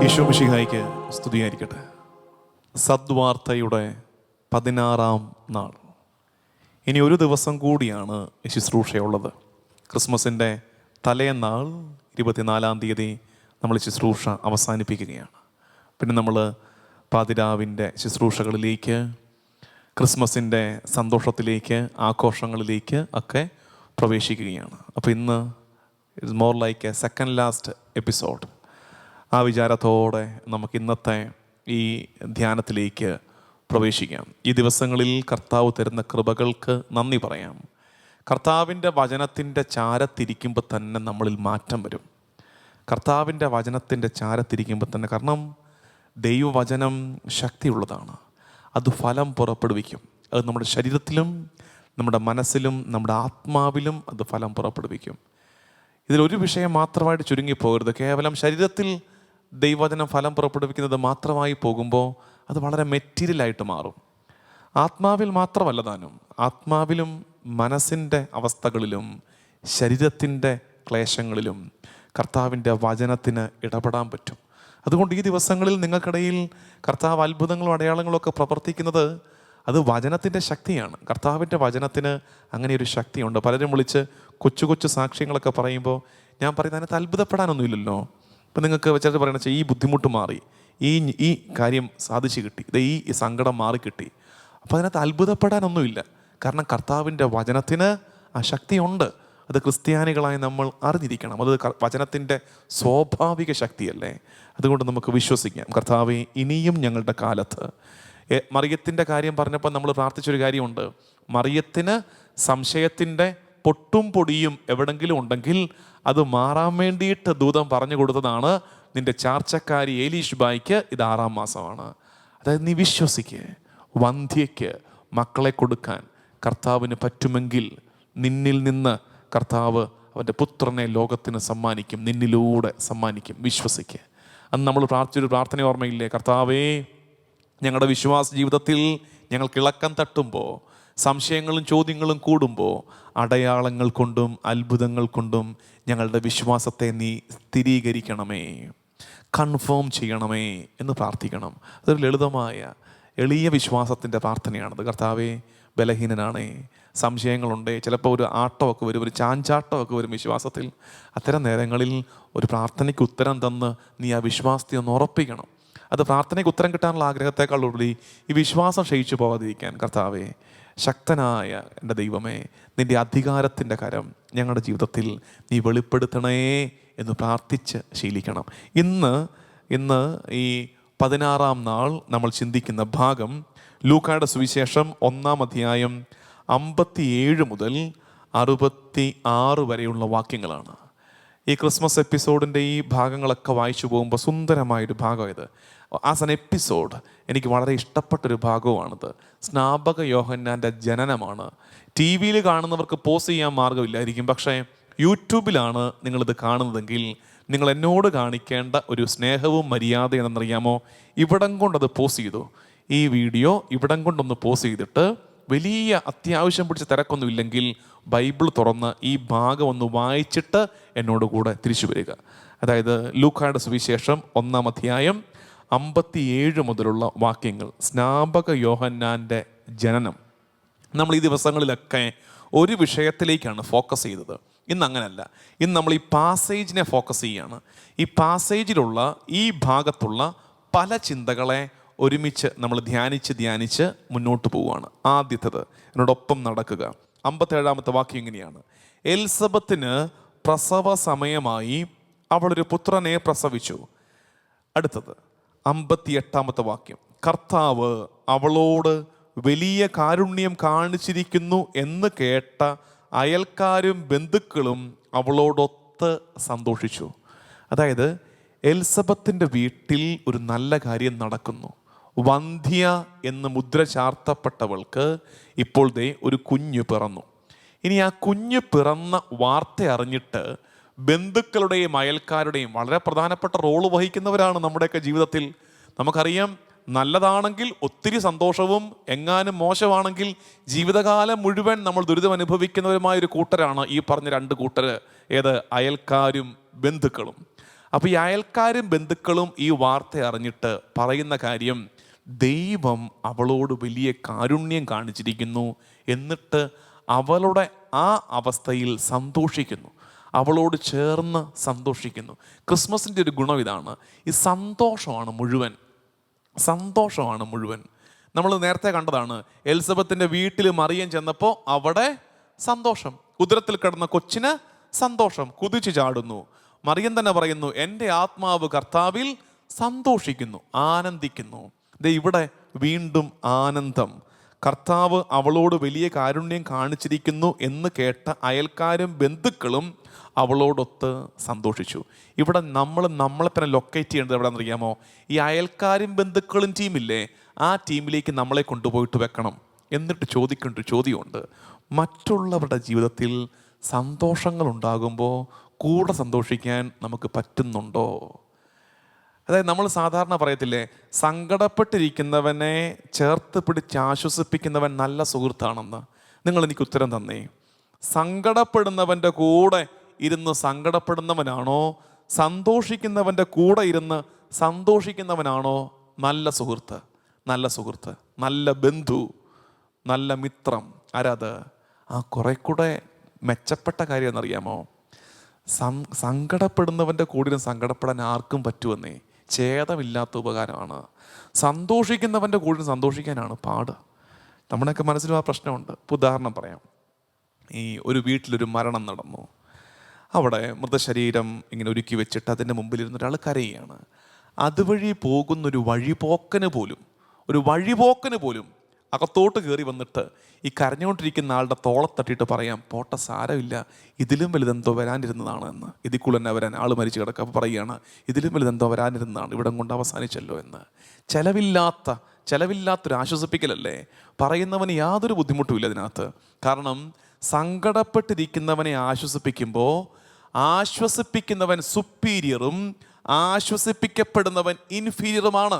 ഈശോ മിശിഹായ്ക്ക് സ്തുതിയായിരിക്കട്ടെ. സദ്വാർത്തയുടെ 16-ാം നാൾ. ഇനി ഒരു ദിവസം കൂടിയാണ് ഈ ശുശ്രൂഷയുള്ളത്. ക്രിസ്മസിൻ്റെ തലേന്നാൾ 24-ാം തീയതി നമ്മൾ ശുശ്രൂഷ അവസാനിപ്പിക്കുകയാണ്. പിന്നെ നമ്മൾ പാതിരാവിൻ്റെ ശുശ്രൂഷകളിലേക്ക്, ക്രിസ്മസിൻ്റെ സന്തോഷത്തിലേക്ക്, ആഘോഷങ്ങളിലേക്ക് ഒക്കെ പ്രവേശിക്കുകയാണ്. അപ്പോൾ ഇന്ന് it's more like A second last episode. ആ വിചാരത്തോടെ നമുക്ക് ഇന്നത്തെ ഈ ധ്യാനത്തിലേക്ക് പ്രവേശിക്കാം. ഈ ദിവസങ്ങളിൽ കർത്താവ് തരുന്ന കൃപകൾക്ക് നന്ദി പറയാം. കർത്താവിൻ്റെ വചനത്തിൻ്റെ ചാരത്തിരിക്കുമ്പോൾ തന്നെ നമ്മളിൽ മാറ്റം വരും. കർത്താവിൻ്റെ വചനത്തിൻ്റെ ചാരത്തിരിക്കുമ്പോൾ തന്നെ, കാരണം ദൈവവചനം ശക്തിയുള്ളതാണ്. അത് ഫലം പുറപ്പെടുവിക്കും. അത് നമ്മുടെ ശരീരത്തിലും നമ്മുടെ മനസ്സിലും നമ്മുടെ ആത്മാവിലും അത് ഫലം പുറപ്പെടുവിക്കും. ഇതിലൊരു വിഷയം മാത്രമായിട്ട് ചുരുങ്ങിപ്പോകരുത്. കേവലം ശരീരത്തിൽ ദൈവവചനം ഫലം പുറപ്പെടുവിക്കുന്നത് മാത്രമായി പോകുമ്പോൾ അത് വളരെ മെറ്റീരിയലായിട്ട് മാറും. ആത്മാവിൽ മാത്രമല്ല താനും, ആത്മാവിലും മനസ്സിൻ്റെ അവസ്ഥകളിലും ശരീരത്തിൻ്റെ ക്ലേശങ്ങളിലും കർത്താവിൻ്റെ വചനത്തിന് ഇടപെടാൻ പറ്റും. അതുകൊണ്ട് ഈ ദിവസങ്ങളിൽ നിങ്ങൾക്കിടയിൽ കർത്താവ് അത്ഭുതങ്ങളും അടയാളങ്ങളും ഒക്കെ പ്രവർത്തിക്കുന്നത് അത് വചനത്തിൻ്റെ ശക്തിയാണ്. കർത്താവിൻ്റെ വചനത്തിന് അങ്ങനെ ഒരു ശക്തിയുണ്ട്. പലരും വിളിച്ച് കൊച്ചു കൊച്ചു സാക്ഷ്യങ്ങളൊക്കെ പറയുമ്പോൾ ഞാൻ പറയുന്നത് അതിനകത്ത് അത്ഭുതപ്പെടാനൊന്നുമില്ലല്ലോ. ഇപ്പം നിങ്ങൾക്ക് വെച്ചിട്ട് പറയണ ഈ ബുദ്ധിമുട്ട് മാറി, ഈ കാര്യം സാധിച്ചു കിട്ടി, ഈ സങ്കടം മാറിക്കിട്ടി. അപ്പോൾ അതിനകത്ത് അത്ഭുതപ്പെടാനൊന്നുമില്ല. കാരണം കർത്താവിൻ്റെ വചനത്തിന് ആ ശക്തിയുണ്ട്. അത് ക്രിസ്ത്യാനികളായി നമ്മൾ അറിഞ്ഞിരിക്കണം. അത് വചനത്തിൻ്റെ സ്വാഭാവിക ശക്തിയല്ലേ. അതുകൊണ്ട് നമുക്ക് വിശ്വസിക്കാം. കർത്താവേ, ഇനിയും ഞങ്ങളുടെ കാലത്ത്, മറിയത്തിൻ്റെ കാര്യം പറഞ്ഞപ്പോൾ നമ്മൾ പ്രാർത്ഥിച്ചൊരു കാര്യമുണ്ട്. മറിയത്തിന് സംശയത്തിൻ്റെ പൊട്ടും പൊടിയും എവിടെങ്കിലും ഉണ്ടെങ്കിൽ അത് മാറാൻ വേണ്ടിയിട്ട് ദൂതൻ പറഞ്ഞു കൊടുത്തതാണ് നിന്റെ ചാർച്ചക്കാരി ഏലീഷ്ബായിക്ക് ഇത് 6-ാം മാസമാണ്. അതായത് നീ വിശ്വസിക്ക്, വന്ധ്യയ്ക്ക് മക്കളെ കൊടുക്കാൻ കർത്താവിന് പറ്റുമെങ്കിൽ നിന്നിൽ നിന്ന് കർത്താവ് അവൻ്റെ പുത്രനെ ലോകത്തിന് സമ്മാനിക്കും, നിന്നിലൂടെ സമ്മാനിക്കും. വിശ്വസിക്ക്. അന്ന് നമ്മൾ പ്രാർത്ഥിച്ചൊരു പ്രാർത്ഥന ഓർമ്മയില്ലേ? കർത്താവേ, ഞങ്ങളുടെ വിശ്വാസ ജീവിതത്തിൽ ഞങ്ങൾക്ക് ഇളക്കം തട്ടുമ്പോൾ, സംശയങ്ങളും ചോദ്യങ്ങളും കൂടുമ്പോൾ, അടയാളങ്ങൾ കൊണ്ടും അത്ഭുതങ്ങൾ കൊണ്ടും ഞങ്ങളുടെ വിശ്വാസത്തെ നീ സ്ഥിരീകരിക്കണമേ, കൺഫേം ചെയ്യണമേ എന്ന് പ്രാർത്ഥിക്കണം. അതൊരു ലളിതമായ എളിയ വിശ്വാസത്തിൻ്റെ പ്രാർത്ഥനയാണത്. കർത്താവേ, ബലഹീനനാണേ, സംശയങ്ങളുണ്ടേ, ചിലപ്പോൾ ഒരു ആട്ടമൊക്കെ വരും, ഒരു ചാഞ്ചാട്ടമൊക്കെ വരും വിശ്വാസത്തിൽ. അത്തരം നേരങ്ങളിൽ ഒരു പ്രാർത്ഥനയ്ക്ക് ഉത്തരം തന്ന് നീ ആ വിശ്വാസത്തെ ഒന്ന് ഉറപ്പിക്കണം. അത് പ്രാർത്ഥനയ്ക്ക് ഉത്തരം കിട്ടാനുള്ള ആഗ്രഹത്തെക്കാളുപരി ഈ വിശ്വാസം ക്ഷയിച്ചു പോകാതിരിക്കാൻ, കർത്താവേ, ശക്തനായ എൻ്റെ ദൈവമേ, നിൻ്റെ അധികാരത്തിൻ്റെ കരം ഞങ്ങളുടെ ജീവിതത്തിൽ നീ വെളിപ്പെടുത്തണേ എന്ന് പ്രാർത്ഥിച്ച് ശീലിക്കണം. ഇന്ന് ഈ 16-ാം നാൾ നമ്മൾ ചിന്തിക്കുന്ന ഭാഗം ലൂക്കായുടെ സുവിശേഷം 1-ാം അധ്യായം 57 മുതൽ 66 വരെയുള്ള വാക്യങ്ങളാണ്. ഈ ക്രിസ്മസ് എപ്പിസോഡിൻ്റെ ഈ ഭാഗങ്ങളൊക്കെ വായിച്ചു പോകുമ്പോൾ സുന്ദരമായൊരു ഭാഗം ഇത്. ആസ് ആൻ എപ്പിസോഡ് എനിക്ക് വളരെ ഇഷ്ടപ്പെട്ടൊരു ഭാഗവുമാണിത്. സ്നാപക യോഹന്നാൻ്റെ ജനനമാണ്. ടി വിയിൽ കാണുന്നവർക്ക് പോസ് ചെയ്യാൻ മാർഗമില്ലായിരിക്കും. പക്ഷേ യൂട്യൂബിലാണ് നിങ്ങളിത് കാണുന്നതെങ്കിൽ നിങ്ങൾ എന്നോട് കാണിക്കേണ്ട ഒരു സ്നേഹവും മര്യാദയും എന്നറിയാമോ? ഇവിടം കൊണ്ടത് പോസ് ചെയ്തു. ഈ വീഡിയോ ഇവിടം കൊണ്ടൊന്ന് പോസ് ചെയ്തിട്ട്, വലിയ അത്യാവശ്യം പിടിച്ച തിരക്കൊന്നും ഇല്ലെങ്കിൽ ബൈബിൾ തുറന്ന് ഈ ഭാഗം ഒന്ന് വായിച്ചിട്ട് എന്നോട് കൂടെ തിരിച്ചു വരിക. അതായത് ലൂക്കായുടെ സുവിശേഷം 1-ാം അധ്യായം 57 മുതലുള്ള വാക്യങ്ങൾ. സ്നാപക യോഹന്നാൻ്റെ ജനനം. നമ്മൾ ഈ ദിവസങ്ങളിലൊക്കെ ഒരു വിഷയത്തിലേക്കാണ് ഫോക്കസ് ചെയ്തത്. ഇന്ന് അങ്ങനല്ല. ഇന്ന് നമ്മൾ ഈ പാസേജിനെ ഫോക്കസ് ചെയ്യുകയാണ്. ഈ പാസേജിലുള്ള ഈ ഭാഗത്തുള്ള പല ചിന്തകളെ ഒരുമിച്ച് നമ്മൾ ധ്യാനിച്ച് മുന്നോട്ട് പോവുകയാണ്. ആദ്യത്തേത് എന്നോടൊപ്പം നടക്കുക. 57-ാമത്തെ വാക്യം ഇങ്ങനെയാണ്: എലിസബത്തിന് പ്രസവ സമയമായി, അവളൊരു പുത്രനെ പ്രസവിച്ചു. അടുത്തത് 58-ാമത്തെ വാക്യം: കർത്താവ് അവളോട് വലിയ കാരുണ്യം കാണിച്ചിരിക്കുന്നു എന്ന് കേട്ട അയൽക്കാരും ബന്ധുക്കളും അവളോടൊത്ത് സന്തോഷിച്ചു. അതായത് എലിസബത്തിൻ്റെ വീട്ടിൽ ഒരു നല്ല കാര്യം നടക്കുന്നു. വന്ധ്യ എന്ന് മുദ്ര ചാർത്തപ്പെട്ടവൾക്ക് ഇപ്പോൾ ഒരു കുഞ്ഞ് പിറന്നു. ഇനി ആ കുഞ്ഞ് പിറന്ന വാർത്ത അറിഞ്ഞിട്ട് ബന്ധുക്കളുടെയും അയൽക്കാരുടെയും വളരെ പ്രധാനപ്പെട്ട റോള് വഹിക്കുന്നവരാണ് നമ്മുടെയൊക്കെ ജീവിതത്തിൽ. നമുക്കറിയാം, നല്ലതാണെങ്കിൽ ഒത്തിരി സന്തോഷവും, എങ്ങാനും മോശമാണെങ്കിൽ ജീവിതകാലം മുഴുവൻ നമ്മൾ ദുരിതം അനുഭവിക്കുന്നവരുമായൊരു കൂട്ടരാണ് ഈ പറഞ്ഞ രണ്ട് കൂട്ടര്. ഏത്? അയൽക്കാരും ബന്ധുക്കളും. അപ്പോൾ ഈ അയൽക്കാരും ബന്ധുക്കളും ഈ വാർത്ത അറിഞ്ഞിട്ട് പറയുന്ന കാര്യം, ദൈവം അവളോട് വലിയ കാരുണ്യം കാണിച്ചിരിക്കുന്നു, എന്നിട്ട് അവളുടെ ആ അവസ്ഥയിൽ സന്തോഷിക്കുന്നു, അവളോട് ചേർന്ന് സന്തോഷിക്കുന്നു. ക്രിസ്മസിൻ്റെ ഒരു ഗുണം ഇതാണ്, ഈ സന്തോഷമാണ് മുഴുവൻ. സന്തോഷമാണ് മുഴുവൻ. നമ്മൾ നേരത്തെ കണ്ടതാണ്, എലിസബത്തിൻ്റെ വീട്ടിൽ മറിയം ചെന്നപ്പോൾ അവിടെ സന്തോഷം, ഉദരത്തിൽ കിടന്ന കൊച്ചിന് സന്തോഷം, കുതിച്ചു ചാടുന്നു. മറിയം തന്നെ പറയുന്നു, എൻ്റെ ആത്മാവ് കർത്താവിൽ സന്തോഷിക്കുന്നു, ആനന്ദിക്കുന്നു. ദേ ഇവിടെ വീണ്ടും ആനന്ദം. കർത്താവ് അവളോട് വലിയ കാരുണ്യം കാണിച്ചിരിക്കുന്നു എന്ന് കേട്ട അയൽക്കാരും ബന്ധുക്കളും അവളോടൊത്ത് സന്തോഷിച്ചു. ഇവിടെ നമ്മളെ തന്നെ ലൊക്കേറ്റ് ചെയ്യേണ്ടത് എവിടെയാണെന്ന് അറിയാമോ? ഈ അയൽക്കാരും ബന്ധുക്കളും ടീമില്ലേ, ആ ടീമിലേക്ക് നമ്മളെ കൊണ്ടുപോയിട്ട് വെക്കണം. എന്നിട്ട് ചോദിക്കേണ്ട ഒരു ചോദ്യമുണ്ട്, മറ്റുള്ളവരുടെ ജീവിതത്തിൽ സന്തോഷങ്ങൾ ഉണ്ടാകുമ്പോൾ കൂടെ സന്തോഷിക്കാൻ നമുക്ക് പറ്റുന്നുണ്ടോ? അതായത് നമ്മൾ സാധാരണ പറയത്തില്ലേ, സങ്കടപ്പെട്ടിരിക്കുന്നവനെ ചേർത്ത് പിടിച്ച് ആശ്വസിപ്പിക്കുന്നവൻ നല്ല സുഹൃത്താണെന്ന്. നിങ്ങൾ എനിക്ക് ഉത്തരം തന്നേ. സങ്കടപ്പെടുന്നവൻ്റെ കൂടെ ഇരുന്ന് സങ്കടപ്പെടുന്നവനാണോ, സന്തോഷിക്കുന്നവൻ്റെ കൂടെ ഇരുന്ന് സന്തോഷിക്കുന്നവനാണോ നല്ല സുഹൃത്ത്? നല്ല സുഹൃത്ത്, നല്ല ബന്ധു, നല്ല മിത്രം. ആരാത്? ആ കുറെ കൂടെ മെച്ചപ്പെട്ട കാര്യം എന്നറിയാമോ? സങ്കടപ്പെടുന്നവൻ്റെ കൂടെ സങ്കടപ്പെടാൻ ആർക്കും പറ്റുമെന്നേ. ഛേദമില്ലാത്ത ഉപകാരമാണ്. സന്തോഷിക്കുന്നവൻ്റെ കൂടെ സന്തോഷിക്കാനാണ് പാട്. നമ്മുടെയൊക്കെ മനസ്സിലും ആ പ്രശ്നമുണ്ട്. ഇപ്പോൾ ഉദാഹരണം പറയാം, ഈ ഒരു വീട്ടിലൊരു മരണം നടന്നു. അവിടെ മൃതശരീരം ഇങ്ങനെ ഒരുക്കി വെച്ചിട്ട് അതിൻ്റെ മുമ്പിലിരുന്ന ഒരാൾ കരയുകയാണ്. അതുവഴി പോകുന്നൊരു വഴിപോക്കന് പോലും അകത്തോട്ട് കയറി വന്നിട്ട് ഈ കരഞ്ഞുകൊണ്ടിരിക്കുന്ന ആളുടെ തോളത്തട്ടിയിട്ട് പറയാം, പോട്ട സാരമില്ല, ഇതിലും വലുതെന്തോ വരാനിരുന്നതാണ് എന്ന്. ഇതിൽ തന്നെ വരാൻ ആൾ മരിച്ചു കിടക്കുക. അപ്പോൾ പറയുകയാണ്, ഇതിലും വലുതെന്തോ വരാനിരുന്നതാണ്, ഇവിടം കൊണ്ട് അവസാനിച്ചല്ലോ എന്ന്. ചെലവില്ലാത്തൊരു ആശ്വസിപ്പിക്കലല്ലേ. പറയുന്നവന് യാതൊരു ബുദ്ധിമുട്ടുമില്ല അതിനകത്ത്. കാരണം സങ്കടപ്പെട്ടിരിക്കുന്നവനെ ആശ്വസിപ്പിക്കുമ്പോൾ ആശ്വസിപ്പിക്കുന്നവൻ സുപ്പീരിയറും ആശ്വസിപ്പിക്കപ്പെടുന്നവൻ ഇൻഫീരിയറുമാണ്.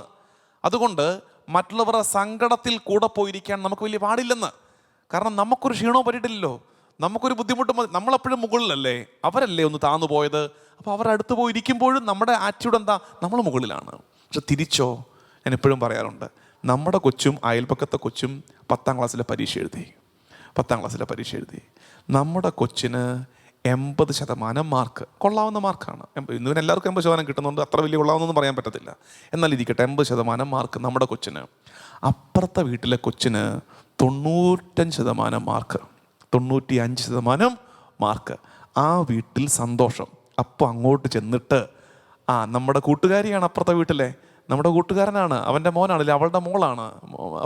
അതുകൊണ്ട് മറ്റുള്ളവരുടെ സങ്കടത്തിൽ കൂടെ പോയിരിക്കാൻ നമുക്ക് വലിയ പാടില്ലെന്ന്. കാരണം നമുക്കൊരു ക്ഷീണവും പറ്റിയിട്ടില്ലല്ലോ, നമുക്കൊരു ബുദ്ധിമുട്ടും. നമ്മളെപ്പോഴും മുകളിലല്ലേ, അവരല്ലേ ഒന്ന് താന്നു പോയത്. അപ്പോൾ അവരുടെ അടുത്ത് പോയി ഇരിക്കുമ്പോഴും നമ്മുടെ ആറ്റിറ്റ്യൂഡ് എന്താ? നമ്മൾ മുകളിലാണ്. പക്ഷെ തിരിച്ചോ, ഞാൻ എപ്പോഴും പറയാറുണ്ട്, നമ്മുടെ കൊച്ചും അയൽപക്കത്തെ കൊച്ചും 10ാം ക്ലാസ്സിലെ പരീക്ഷ എഴുതി. നമ്മുടെ കൊച്ചിന് 80% മാർക്ക്, കൊള്ളാവുന്ന മാർക്കാണ്. ഇന്നിവന് എല്ലാവർക്കും 80% കിട്ടുന്നുണ്ട്, അത്ര വലിയ കൊള്ളാവുന്നൊന്നും പറയാൻ പറ്റത്തില്ല. എന്നാൽ ഇരിക്കട്ടെ, 80% മാർക്ക് നമ്മുടെ കൊച്ചിന്. അപ്പുറത്തെ വീട്ടിലെ കൊച്ചിന് 95% മാർക്ക്, 95% മാർക്ക്. ആ വീട്ടിൽ സന്തോഷം. അപ്പോൾ അങ്ങോട്ട് ചെന്നിട്ട്, നമ്മുടെ കൂട്ടുകാരിയാണ് അപ്പുറത്തെ വീട്ടിലെ, നമ്മുടെ കൂട്ടുകാരനാണ്, അവൻ്റെ മോനാണല്ലേ, അവളുടെ മോളാണ്.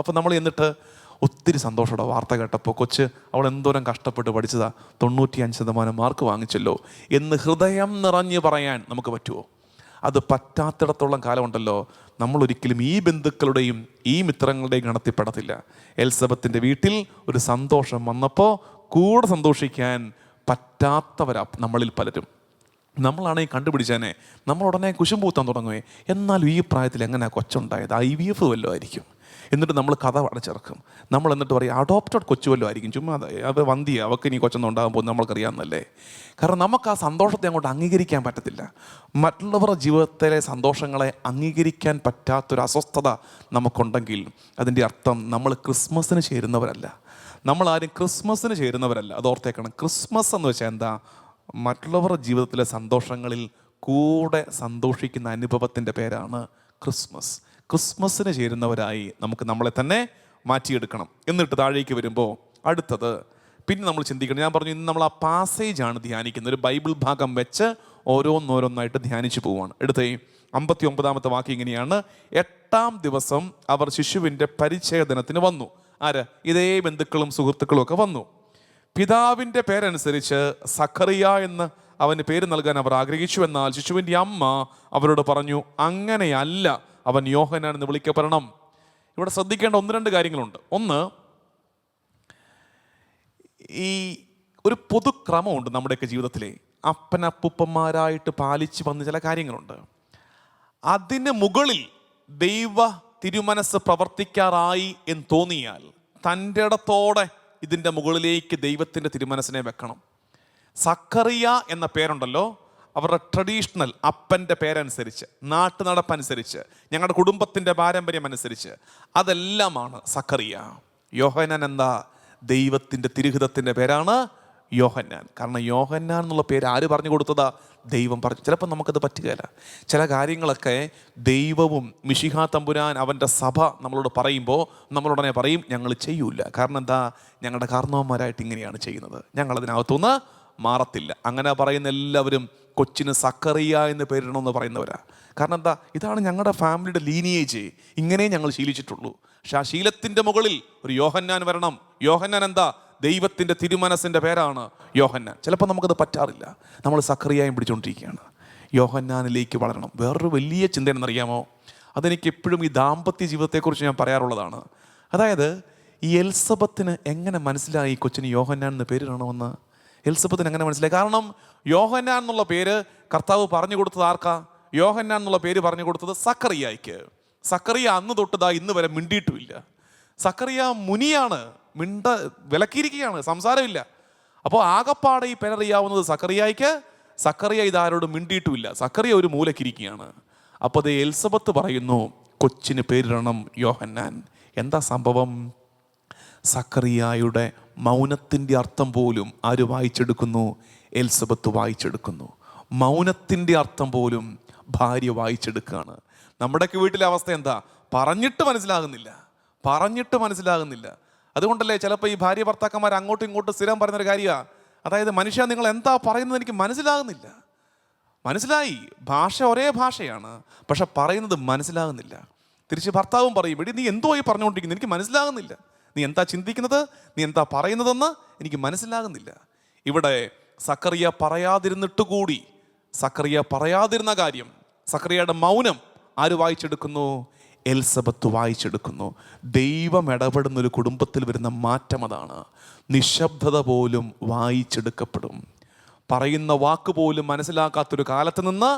അപ്പോൾ നമ്മൾ ചെന്നിട്ട് ഒത്തിരി സന്തോഷത്തോടെ വാർത്ത കേട്ടപ്പോൾ, കൊച്ച് അവൾ എന്തോരം കഷ്ടപ്പെട്ട് പഠിച്ചതാ, 95% മാർക്ക് വാങ്ങിച്ചല്ലോ എന്ന് ഹൃദയം നിറഞ്ഞ് പറയാൻ നമുക്ക് പറ്റുമോ? അത് പറ്റാത്തിടത്തോളം കാലമുണ്ടല്ലോ, നമ്മളൊരിക്കലും ഈ ബന്ധുക്കളുടെയും ഈ മിത്രങ്ങളുടെയും ഗണത്തിൽപ്പെടത്തില്ല. എലിസബത്തിൻ്റെ വീട്ടിൽ ഒരു സന്തോഷം വന്നപ്പോൾ കൂടെ സന്തോഷിക്കാൻ പറ്റാത്തവരാ നമ്മളിൽ പലരും. നമ്മളാണെങ്കിൽ കണ്ടുപിടിച്ചേനെ, നമ്മൾ ഉടനെ കുശുമ്പൂത്താൻ തുടങ്ങുവേ. എന്നാലും ഈ പ്രായത്തിൽ എങ്ങനെയാണ് കൊച്ചുണ്ടായത്? IVF വല്ലതും ആയിരിക്കും. എന്നിട്ട് നമ്മൾ കഥ അടച്ചിറക്കും. നമ്മൾ എന്നിട്ട് പറയും അഡോപ്റ്റഡ് കൊച്ചു വല്ലതും ആയിരിക്കും. ചുമ്മാ അത് വന്തി, അവൾക്ക് ഇനി കൊച്ചൊന്നും ഉണ്ടാകുമ്പോൾ നമ്മൾക്കറിയാമെന്നല്ലേ. കാരണം നമുക്ക് ആ സന്തോഷത്തെ അങ്ങോട്ട് അംഗീകരിക്കാൻ പറ്റത്തില്ല. മറ്റുള്ളവരുടെ ജീവിതത്തിലെ സന്തോഷങ്ങളെ അംഗീകരിക്കാൻ പറ്റാത്തൊരു അസ്വസ്ഥത നമുക്കുണ്ടെങ്കിൽ അതിൻ്റെ അർത്ഥം നമ്മൾ ക്രിസ്മസിന് ചേരുന്നവരല്ല. നമ്മളാരും ക്രിസ്മസിന് ചേരുന്നവരല്ല. അത് ഓർത്തേക്കണം. ക്രിസ്മസ് എന്ന് വെച്ചാൽ എന്താ? മറ്റുള്ളവരുടെ ജീവിതത്തിലെ സന്തോഷങ്ങളിൽ കൂടെ സന്തോഷിക്കുന്ന അനുഭവത്തിൻ്റെ പേരാണ് ക്രിസ്മസ്. ക്രിസ്മസിന് ചേരുന്നവരായി നമുക്ക് നമ്മളെ തന്നെ മാറ്റിയെടുക്കണം. എന്നിട്ട് താഴേക്ക് വരുമ്പോൾ അടുത്തത് പിന്നെ നമ്മൾ ചിന്തിക്കണം. ഞാൻ പറഞ്ഞു, ഇന്ന് നമ്മൾ ആ പാസേജാണ് ധ്യാനിക്കുന്നത്. ഒരു ബൈബിൾ ഭാഗം വെച്ച് ഓരോന്നോരോന്നായിട്ട് ധ്യാനിച്ചു പോവുകയാണ്. എടുത്തേ 59ാമത്തെ വാക്യം ഇങ്ങനെയാണ്: 8ാം ദിവസം അവർ ശിശുവിൻ്റെ പരിച്ഛേദനത്തിന് വന്നു. ആര്? ഇതേ ബന്ധുക്കളും സുഹൃത്തുക്കളും ഒക്കെ വന്നു. പിതാവിൻ്റെ പേരനുസരിച്ച് സഖറിയ എന്ന് അവന് പേര് നൽകാൻ അവർ ആഗ്രഹിച്ചു. എന്നാൽ ശിശുവിൻ്റെ അമ്മ അവരോട് പറഞ്ഞു, അങ്ങനെയല്ല, അവൻ യോഹന്നാൻ എന്ന് വിളിക്കപ്പെടണം. ഇവിടെ ശ്രദ്ധിക്കേണ്ട 1-2 കാര്യങ്ങളുണ്ട്. ഒന്ന്, ഈ ഒരു പൊതുക്രമമുണ്ട് നമ്മുടെയൊക്കെ ജീവിതത്തിലെ. അപ്പനപ്പൂപ്പന്മാരായിട്ട് പാലിച്ച് വന്ന ചില കാര്യങ്ങളുണ്ട്. അതിന് മുകളിൽ ദൈവ തിരുമനസ് പ്രവർത്തിക്കാറായി എന്ന് തോന്നിയാൽ തൻ്റെ ഇടത്തോടെ ഇതിൻ്റെ മുകളിലേക്ക് ദൈവത്തിൻ്റെ തിരുമനസ്സിനെ വെക്കണം. സഖറിയ എന്ന പേരുണ്ടല്ലോ, അവരുടെ ട്രഡീഷണൽ അപ്പൻ്റെ പേരനുസരിച്ച്, നാട്ടുനടപ്പനുസരിച്ച്, ഞങ്ങളുടെ കുടുംബത്തിൻ്റെ പാരമ്പര്യം അനുസരിച്ച് അതെല്ലാമാണ് സക്കറിയ. യോഹന്നാൻ എന്താ? ദൈവത്തിൻ്റെ തിരുഹിതത്തിൻ്റെ പേരാണ് യോഹന്നാൻ. കാരണം യോഹന്നാൻ എന്നുള്ള പേര് ആര് പറഞ്ഞു കൊടുത്തതാ? ദൈവം പറഞ്ഞു. ചിലപ്പോൾ നമുക്കത് പറ്റുകയില്ല. ചില കാര്യങ്ങളൊക്കെ ദൈവവും മിശിഹാ തമ്പുരാൻ അവൻ്റെ സഭ നമ്മളോട് പറയുമ്പോൾ നമ്മളുടനെ പറയും ഞങ്ങൾ ചെയ്യൂല. കാരണം എന്താ? ഞങ്ങളുടെ കാരണവന്മാരായിട്ട് ഇങ്ങനെയാണ് ചെയ്യുന്നത്, ഞങ്ങളതിനകത്തുനിന്ന് മാറത്തില്ല. അങ്ങനെ പറയുന്ന എല്ലാവരും കൊച്ചിന് സക്കറിയ എന്ന് പേരിടണമെന്ന് പറയുന്നവരാ. കാരണം എന്താ? ഇതാണ് ഞങ്ങളുടെ ഫാമിലിയുടെ ലീനിയേജ്, ഇങ്ങനെ ഞങ്ങൾ ശീലിച്ചിട്ടുള്ളൂ. പക്ഷെ ആ ശീലത്തിൻ്റെ മുകളിൽ ഒരു യോഹന്നാൻ വരണം. യോഹന്നാൻ എന്താ? ദൈവത്തിൻ്റെ തിരുമനസ്സിൻ്റെ പേരാണ് യോഹന്നാൻ. ചിലപ്പോൾ നമുക്കത് പറ്റാറില്ല, നമ്മൾ സക്കറിയായും പിടിച്ചുകൊണ്ടിരിക്കുകയാണ്. യോഹന്നാനിലേക്ക് വളരണം. വേറൊരു വലിയ ചിന്ത എന്നറിയാമോ? അതെനിക്ക് എപ്പോഴും ഈ ദാമ്പത്യ ജീവിതത്തെക്കുറിച്ച് ഞാൻ പറയാറുള്ളതാണ്. അതായത് ഈ എലിസബത്തിന് എങ്ങനെ മനസ്സിലായി കൊച്ചിന് യോഹന്നാൻ എന്ന് പേരിടണമെന്ന്? എലിസബത്തിന് എങ്ങനെ മനസ്സിലായി? കാരണം യോഹന്നാൻ എന്നുള്ള പേര് കർത്താവ് പറഞ്ഞു കൊടുത്തത് ആർക്കാ? യോഹന്നാൻ എന്നുള്ള പേര് പറഞ്ഞു കൊടുത്തത് സക്കറിയായിക്ക്. സക്കറിയ അന്ന് തൊട്ടതാ ഇന്ന് വരെ മിണ്ടിയിട്ടുമില്ല. സക്കറിയ മുനിയാണ്, വിലക്കിയിരിക്കുകയാണ്, സംസാരമില്ല. അപ്പോൾ ആകപ്പാടെ ഈ പേരറിയാവുന്നത് സക്കറിയായിക്ക്. സക്കറിയ ഇതാരോട് മിണ്ടിയിട്ടുമില്ല. സക്കറിയ ഒരു മൂലക്കിരിക്കുകയാണ്. അപ്പോൾ അത് എലിസബത്ത് പറയുന്നു കൊച്ചിന് പേരിടണം യോഹന്നാൻ. എന്താ സംഭവം? സക്കറിയായുടെ മൗനത്തിൻ്റെ അർത്ഥം പോലും ആര് വായിച്ചെടുക്കുന്നു? എലിസബത്ത് വായിച്ചെടുക്കുന്നു. മൗനത്തിൻ്റെ അർത്ഥം പോലും ഭാര്യ വായിച്ചെടുക്കുകയാണ്. നമ്മുടെയൊക്കെ വീട്ടിലെ അവസ്ഥ എന്താ? പറഞ്ഞിട്ട് മനസ്സിലാകുന്നില്ല. അതുകൊണ്ടല്ലേ ചിലപ്പോൾ ഈ ഭാര്യ ഭർത്താക്കന്മാർ അങ്ങോട്ടും ഇങ്ങോട്ടും സ്ഥിരം പറയുന്നൊരു കാര്യമാണ്. അതായത് മനുഷ്യ നിങ്ങൾ എന്താ പറയുന്നത് എനിക്ക് മനസ്സിലാകുന്നില്ല. മനസ്സിലായി, ഭാഷ ഒരേ ഭാഷയാണ്, പക്ഷെ പറയുന്നത് മനസ്സിലാകുന്നില്ല. തിരിച്ച് ഭർത്താവും പറയും, എടി നീ എന്തോ ഈ പറഞ്ഞുകൊണ്ടിരിക്കുന്നത്, എനിക്ക് മനസ്സിലാകുന്നില്ല. നീ എന്താ ചിന്തിക്കുന്നത്, നീ എന്താ പറയുന്നതെന്ന് എനിക്ക് മനസ്സിലാകുന്നില്ല. ഇവിടെ സക്കറിയ പറയാതിരുന്നിട്ടുകൂടി, സക്കറിയ പറയാതിരുന്ന കാര്യം, സക്കറിയയുടെ മൗനം ആര് വായിച്ചെടുക്കുന്നു? എലിസബത്ത് വായിച്ചെടുക്കുന്നു. ദൈവം ഇടപെടുന്നൊരു കുടുംബത്തിൽ വരുന്ന മാറ്റം അതാണ്. നിശബ്ദത പോലും വായിച്ചെടുക്കപ്പെടും. പറയുന്ന വാക്ക് പോലും മനസ്സിലാക്കാത്തൊരു കാലത്ത് നിന്ന്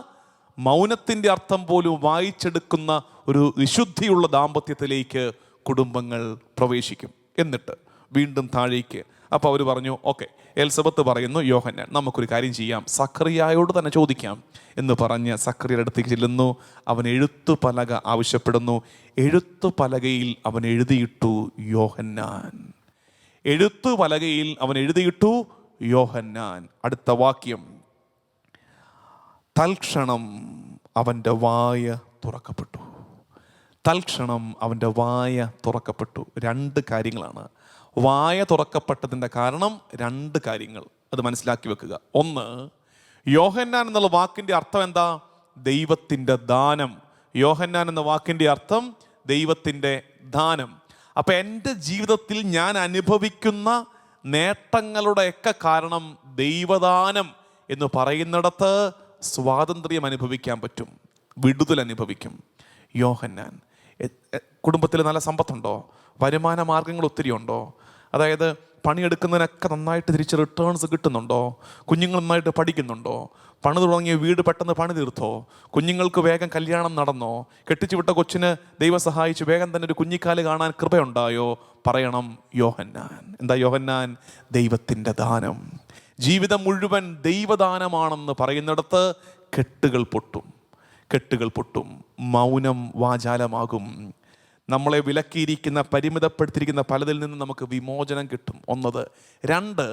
മൗനത്തിൻ്റെ അർത്ഥം പോലും വായിച്ചെടുക്കുന്ന ഒരു വിശുദ്ധിയുള്ള ദാമ്പത്യത്തിലേക്ക് കുടുംബങ്ങൾ പ്രവേശിക്കും. എന്നിട്ട് വീണ്ടും താഴേക്ക്. അപ്പോൾ അവർ പറഞ്ഞു, ഓക്കെ, എലിസബത്ത് പറയുന്നു യോഹന്നാൻ, നമുക്കൊരു കാര്യം ചെയ്യാം, സക്കറിയായോട് തന്നെ ചോദിക്കാം എന്ന് പറഞ്ഞ് സക്കറിയയുടെ അടുത്തേക്ക് ചെല്ലുന്നു. അവൻ എഴുത്തുപലക ആവശ്യപ്പെടുന്നു. എഴുത്തുപലകയിൽ അവൻ എഴുതിയിട്ടു യോഹന്നാൻ. എഴുത്തുപലകയിൽ അവൻ എഴുതിയിട്ടു യോഹന്നാൻ. അടുത്ത വാക്യം, തൽക്ഷണം അവൻ്റെ വായ തുറക്കപ്പെട്ടു. തൽക്ഷണം അവൻ്റെ വായ തുറക്കപ്പെട്ടു. രണ്ട് കാര്യങ്ങളാണ്. വായ തുറക്കപ്പെട്ടതിൻ്റെ കാരണം രണ്ട് കാര്യങ്ങൾ, അത് മനസ്സിലാക്കി വെക്കുക. ഒന്ന്, യോഹന്നാൻ എന്നുള്ള വാക്കിൻ്റെ അർത്ഥം എന്താ? ദൈവത്തിൻ്റെ ദാനം. യോഹന്നാൻ എന്ന വാക്കിൻ്റെ അർത്ഥം ദൈവത്തിൻ്റെ ദാനം. അപ്പം എൻ്റെ ജീവിതത്തിൽ ഞാൻ അനുഭവിക്കുന്ന നേട്ടങ്ങളുടെയൊക്കെ കാരണം ദൈവദാനം എന്ന് പറയുന്നിടത്ത് സ്വാതന്ത്ര്യം അനുഭവിക്കാൻ പറ്റും, വിടുതൽ അനുഭവിക്കും. യോഹന്നാൻ, കുടുംബത്തിൽ നല്ല സമ്പത്തുണ്ടോ? വരുമാന മാർഗങ്ങൾ ഒത്തിരി ഉണ്ടോ? അതായത് പണിയെടുക്കുന്നതിനൊക്കെ നന്നായിട്ട് തിരിച്ച് റിട്ടേൺസ് കിട്ടുന്നുണ്ടോ? കുഞ്ഞുങ്ങൾ നന്നായിട്ട് പഠിക്കുന്നുണ്ടോ? പണി തുടങ്ങിയ വീട് പെട്ടെന്ന് പണി തീർത്തോ? കുഞ്ഞുങ്ങൾക്ക് വേഗം കല്യാണം നടന്നോ? കെട്ടിച്ചു വിട്ട കൊച്ചിന് ദൈവം സഹായിച്ച് വേഗം തന്നെ ഒരു കുഞ്ഞിക്കാല് കാണാൻ കൃപയുണ്ടായോ? പറയണം യോഹന്നാൻ. എന്താ യോഹന്നാൻ? ദൈവത്തിൻ്റെ ദാനം. ജീവിതം മുഴുവൻ ദൈവദാനമാണെന്ന് പറയുന്നിടത്ത് കെട്ടുകൾ പൊട്ടും. മൗനം വാചാലമാകും. നമ്മളെ വിലക്കിയിരിക്കുന്ന, പരിമിതപ്പെടുത്തിയിരിക്കുന്ന പലതിൽ നിന്ന് നമുക്ക് വിമോചനം കിട്ടും. ഒന്നത്. രണ്ട്,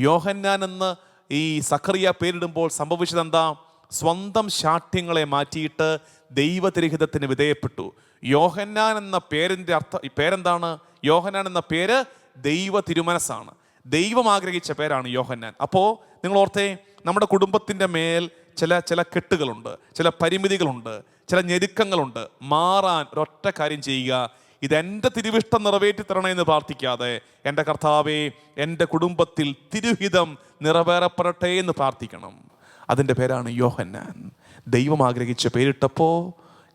യോഹന്നാൻ എന്ന് ഈ സക്കറിയ പേരിടുമ്പോൾ സംഭവിച്ചത് എന്താ? സ്വന്തം ശാഠ്യങ്ങളെ മാറ്റിയിട്ട് ദൈവതിരഹിതത്തിന് വിധേയപ്പെട്ടു. യോഹന്നാൻ എന്ന പേരിൻ്റെ പേരെന്താണ്? യോഹന്നാൻ എന്ന പേര് ദൈവ തിരുമനസ്സാണ്. ദൈവം ആഗ്രഹിച്ച പേരാണ് യോഹന്നാൻ. അപ്പോൾ നിങ്ങൾ ഓർത്തേ, നമ്മുടെ കുടുംബത്തിൻ്റെ മേൽ ചില കെട്ടുകളുണ്ട്, ചില പരിമിതികളുണ്ട്, ചില ഞെരുക്കങ്ങളുണ്ട്. മാറാൻ ഒരൊറ്റ കാര്യം ചെയ്യുക, ഇതെൻ്റെ തിരുവിഷ്ടം നിറവേറ്റി തരണമെന്ന് പ്രാർത്ഥിക്കാതെ, എൻ്റെ കർത്താവേ എൻ്റെ കുടുംബത്തിൽ തിരുഹിതം നിറവേറപ്പെടട്ടെ എന്ന് പ്രാർത്ഥിക്കണം. അതിൻ്റെ പേരാണ് യോഹന്നാൻ. ദൈവം ആഗ്രഹിച്ച പേരിട്ടപ്പോൾ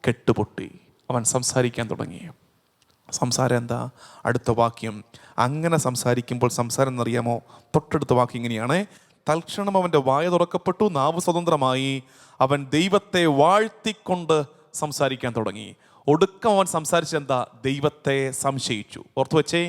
കെട്ടുപൊട്ടി, അവൻ സംസാരിക്കാൻ തുടങ്ങി. സംസാരം എന്താ? അടുത്ത വാക്യം. അങ്ങനെ സംസാരിക്കുമ്പോൾ സംസാരം എന്നറിയാമോ? തൊട്ടടുത്ത വാക്യം ഇങ്ങനെയാണ്, തൽക്ഷണം അവൻ്റെ വായ തുറക്കപ്പെട്ടു, നാവ് സ്വതന്ത്രമായി, അവൻ ദൈവത്തെ വാഴ്ത്തിക്കൊണ്ട് സംസാരിക്കാൻ തുടങ്ങി. ഒടുക്കം അവൻ സംസാരിച്ചെന്താ? ദൈവത്തെ സംശയിച്ചു. ഓർത്തു വെച്ചേ,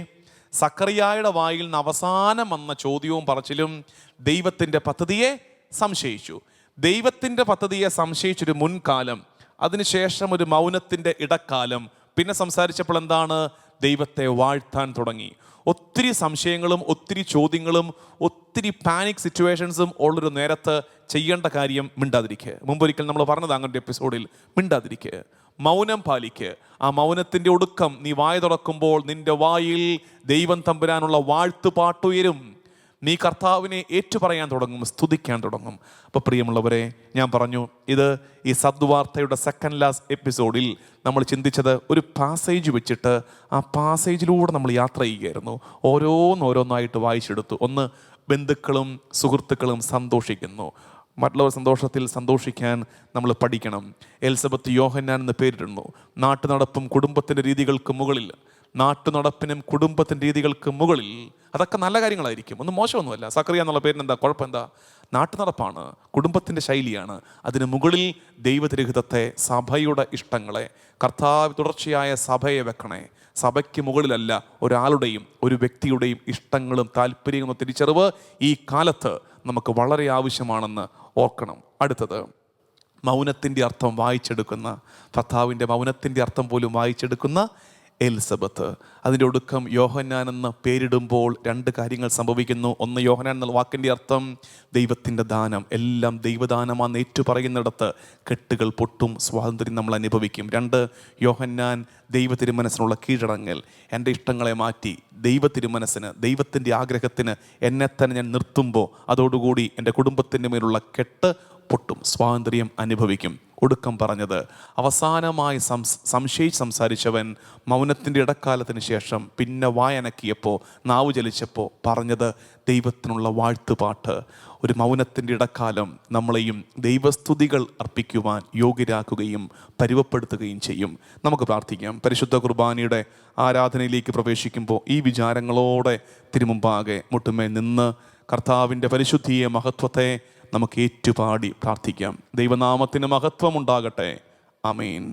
സക്കറിയായുടെ വായിൽ നിന്ന് അവസാനം വന്ന ചോദ്യവും പറച്ചിലും ദൈവത്തിൻ്റെ പദ്ധതിയെ സംശയിച്ചു. ദൈവത്തിൻ്റെ പദ്ധതിയെ സംശയിച്ചൊരു മുൻകാലം, അതിനുശേഷം ഒരു മൗനത്തിൻ്റെ ഇടക്കാലം, പിന്നെ സംസാരിച്ചപ്പോൾ എന്താണ്? ദൈവത്തെ വാഴ്ത്താൻ തുടങ്ങി. ഒത്തിരി സംശയങ്ങളും ഒത്തിരി ചോദ്യങ്ങളും ഒത്തിരി പാനിക് സിറ്റുവേഷൻസും ഉള്ളൊരു നേരത്ത് ചെയ്യേണ്ട കാര്യം മിണ്ടാതിരിക്കുക. മുമ്പൊരിക്കൽ നമ്മൾ പറഞ്ഞത് അങ്ങനത്തെ എപ്പിസോഡിൽ, മിണ്ടാതിരിക്കുക, മൗനം പാലിക്കുക. ആ മൗനത്തിൻ്റെ ഒടുക്കം നീ വായ തുറക്കുമ്പോൾ നിന്റെ വായിൽ ദൈവം തമ്പുരാനുള്ള വാഴ്ത്തുപാട്ടുയരും. നീ കർത്താവിനെ ഏറ്റുപറയാൻ തുടങ്ങും, സ്തുതിക്കാൻ തുടങ്ങും. അപ്പോൾ പ്രിയമുള്ളവരെ, ഞാൻ പറഞ്ഞു, ഇത് ഈ സദ്വാർത്തയുടെ സെക്കൻഡ് ലാസ്റ്റ് എപ്പിസോഡിൽ നമ്മൾ ചിന്തിച്ചത് ഒരു പാസേജ് വെച്ചിട്ട് ആ പാസേജിലൂടെ നമ്മൾ യാത്ര ചെയ്യുകയായിരുന്നു. ഓരോന്നോരോന്നായിട്ട് വായിച്ചെടുത്തു. ഒന്ന്, ബന്ധുക്കളും സുഹൃത്തുക്കളും സന്തോഷിക്കുന്നു. മറ്റുള്ളവർ സന്തോഷത്തിൽ സന്തോഷിക്കാൻ നമ്മൾ പഠിക്കണം. എലിസബത്ത് യോഹന്നാൻ എന്ന് പേരിടുന്നു. നാട്ടുനടപ്പും കുടുംബത്തിൻ്റെ രീതികൾക്ക് മുകളിൽ, നാട്ടുനടപ്പിനും കുടുംബത്തിൻ്റെ രീതികൾക്ക് മുകളിൽ, അതൊക്കെ നല്ല കാര്യങ്ങളായിരിക്കും, ഒന്നും മോശമൊന്നുമല്ല. സക്കറിയ എന്നുള്ള പേരിന് എന്താ കുഴപ്പം? എന്താ? നാട്ടുനടപ്പാണ്, കുടുംബത്തിൻ്റെ ശൈലിയാണ്. അതിന് മുകളിൽ ദൈവതിരഹിതത്തെ, സഭയുടെ ഇഷ്ടങ്ങളെ, കർത്താവ് തുടർച്ചയായ സഭയെ വെക്കണേ. സഭയ്ക്ക് മുകളിലല്ല ഒരാളുടെയും ഒരു വ്യക്തിയുടെയും ഇഷ്ടങ്ങളും താല്പര്യങ്ങളും തിരിച്ചറിവ് ഈ കാലത്ത് നമുക്ക് വളരെ ആവശ്യമാണെന്ന് ഓർക്കണം. അടുത്തത്, മൗനത്തിൻ്റെ അർത്ഥം വായിച്ചെടുക്കുന്ന, ഭർത്താവിൻ്റെ മൗനത്തിൻ്റെ അർത്ഥം പോലും വായിച്ചെടുക്കുന്ന എലിസബത്ത്. അതിൻ്റെ ഒടുക്കം യോഹന്നാൻ എന്ന പേരിടുമ്പോൾ രണ്ട് കാര്യങ്ങൾ സംഭവിക്കുന്നു. ഒന്ന്, യോഹന്നാൻ എന്നുള്ള വാക്കിൻ്റെ അർത്ഥം ദൈവത്തിൻ്റെ ദാനം, എല്ലാം ദൈവദാനമാണെന്ന് ഏറ്റുപറയുന്നിടത്ത് കെട്ടുകൾ പൊട്ടും, സ്വാതന്ത്ര്യം നമ്മൾ അനുഭവിക്കും. രണ്ട്, യോഹന്നാൻ ദൈവ തിരുമനസ്സിനുള്ള കീഴടങ്ങൽ. എൻ്റെ ഇഷ്ടങ്ങളെ മാറ്റി ദൈവ തിരുമനസ്സിന്, ദൈവത്തിൻ്റെ ആഗ്രഹത്തിന് എന്നെ തന്നെ ഞാൻ നിർത്തുമ്പോൾ അതോടുകൂടി എൻ്റെ കുടുംബത്തിൻ്റെ മേലുള്ള കെട്ട് പൊട്ടും, സ്വാതന്ത്ര്യം അനുഭവിക്കും. ഒടുക്കം പറഞ്ഞത്, അവസാനമായി സംശയിച്ച് സംസാരിച്ചവൻ മൗനത്തിൻ്റെ ഇടക്കാലത്തിന് ശേഷം പിന്നെ വായനക്കിയപ്പോൾ, നാവ് ചലിച്ചപ്പോൾ പറഞ്ഞത് ദൈവത്തിനുള്ള വാഴ്ത്തുപാട്ട്. ഒരു മൗനത്തിൻ്റെ ഇടക്കാലം നമ്മളെയും ദൈവസ്തുതികൾ അർപ്പിക്കുവാൻ യോഗ്യരാക്കുകയും പരുവപ്പെടുത്തുകയും ചെയ്യും. നമുക്ക് പ്രാർത്ഥിക്കാം. പരിശുദ്ധ കുർബാനയുടെ ആരാധനയിലേക്ക് പ്രവേശിക്കുമ്പോൾ ഈ വിചാരങ്ങളോടെ തിരുമുമ്പാകെ മുട്ടുമേൽ നിന്ന് കർത്താവിൻ്റെ പരിശുദ്ധിയെ, മഹത്വത്തെ നമുക്ക് ഏറ്റുപാടി പ്രാർത്ഥിക്കാം. ദൈവനാമത്തിന് മഹത്വമുണ്ടാകട്ടെ. ആമേൻ.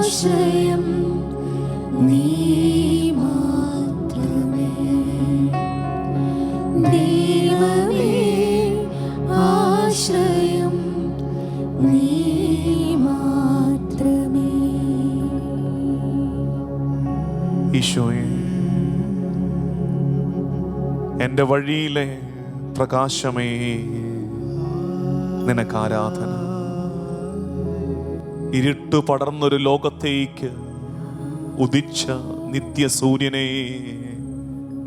ആശ്രയം നീ മാത്രമേ. ദൈവമേ ആശ്രയം നീ മാത്രമേ. ഈശോയെ, എൻ്റെ വഴിയിലെ പ്രകാശമേ, നിനക്ക് ആരാധന. ഇരുട്ട് പടർന്നൊരു ലോകത്തേക്ക് ഉദിച്ച നിത്യസൂര്യനേ,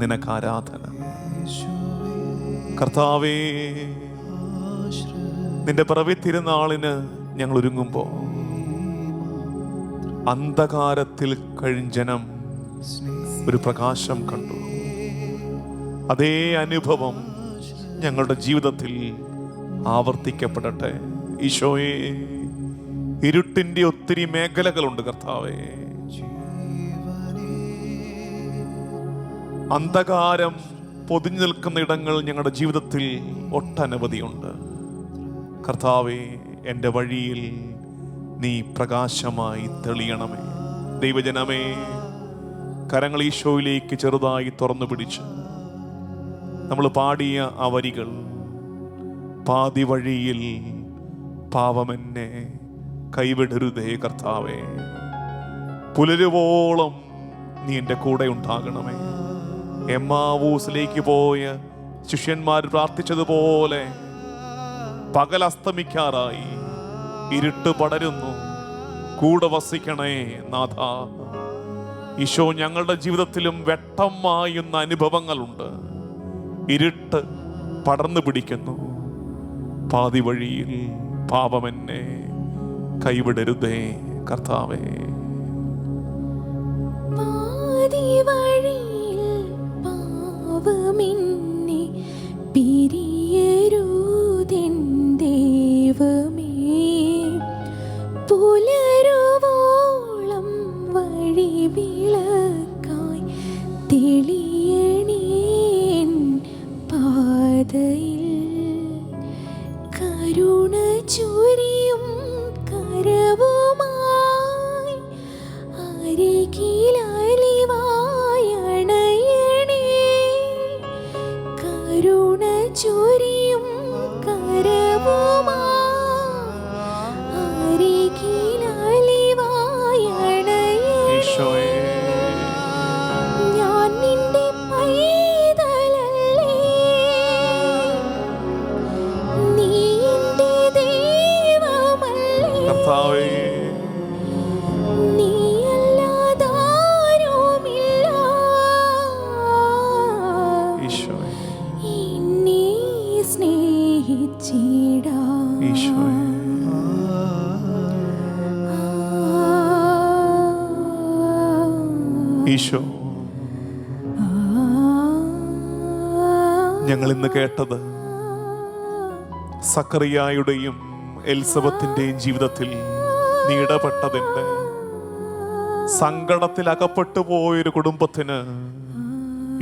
നിനക്ക് ആരാധന. കർത്താവേ, നിന്റെ പിറവി തിരുനാളിന് ഞങ്ങൾ ഒരുങ്ങുമ്പോൾ അന്ധകാരത്തിൽ കഴിഞ്ഞനം ഒരു പ്രകാശം കണ്ടു. അതേ അനുഭവം ഞങ്ങളുടെ ജീവിതത്തിൽ ആവർത്തിക്കപ്പെടട്ടെ. ഈശോയെ, ഇരുട്ടിൻ്റെ ഒത്തിരി മേഖലകളുണ്ട് കർത്താവേ. അന്ധകാരം പൊതിഞ്ഞു നിൽക്കുന്ന ഇടങ്ങൾ ഞങ്ങളുടെ ജീവിതത്തിൽ ഒട്ടനവധിയുണ്ട് കർത്താവേ. എൻ്റെ വഴിയിൽ നീ പ്രകാശമായി തെളിയണമേ. ദൈവജനമേ, കരങ്ങൾ ഈശോയിലേക്ക് ചെറുതായി തുറന്നു പിടിച്ച് നമ്മൾ പാടിയ ആ വരികൾ, പാതി വഴിയിൽ പാവമെന്നെ കൈവിടരുതേ കർത്താവേ, പുലരുവോളം നീ എൻ്റെ കൂടെ ഉണ്ടാകണമേ. എമ്മാവൂസിലേക്ക് പോയ ശിഷ്യന്മാർ പ്രാർത്ഥിച്ചതുപോലെ പകൽ അസ്തമിക്കാറായി, ഇരുട്ട് പടരുന്നു, കൂടെ വസിക്കണേ നാഥ. ഈശോ, ഞങ്ങളുടെ ജീവിതത്തിലും വെട്ടം മായുന്ന അനുഭവങ്ങളുണ്ട്. ഇരുട്ട് പടർന്നു പിടിക്കുന്നു. പാതി വഴിയിൽ പാപമെന്നെ കൈവിടരുതേ കർത്താവേ. പാതി വഴിയിൽ പാപമെന്നെ പിരിയരുതെൻ ദൈവമേ, പുലരുവോളം വഴി വിളക്കായി തെളിയണേ പാതയിൽ. കരുണ ചൊരിയും കരവുമായി അരികിലലിവായണയണേ. കരുണ ചൊരിയും കരവുമായി അരികിലലിവായണയണേ. ഞാൻ നിന്റെ പൈതലല്ലേ, നീ എന്റെ ദൈവമല്ലേ കർത്താവേ. നീയല്ലാതാരുമില്ല. ഈശോയെ, എന്നെ സ്നേഹിച്ചിടാൻ ഈശോയെ, ഈശോ, ഞങ്ങൾ ഇന്ന് കേട്ടത് സക്കറിയായുടെയും എലിസബത്തിന്റെയും ജീവിതത്തിൽ നീ ഇടപെട്ടതിന്റെ, സങ്കടത്തിൽ അകപ്പെട്ടു പോയൊരു കുടുംബത്തിന്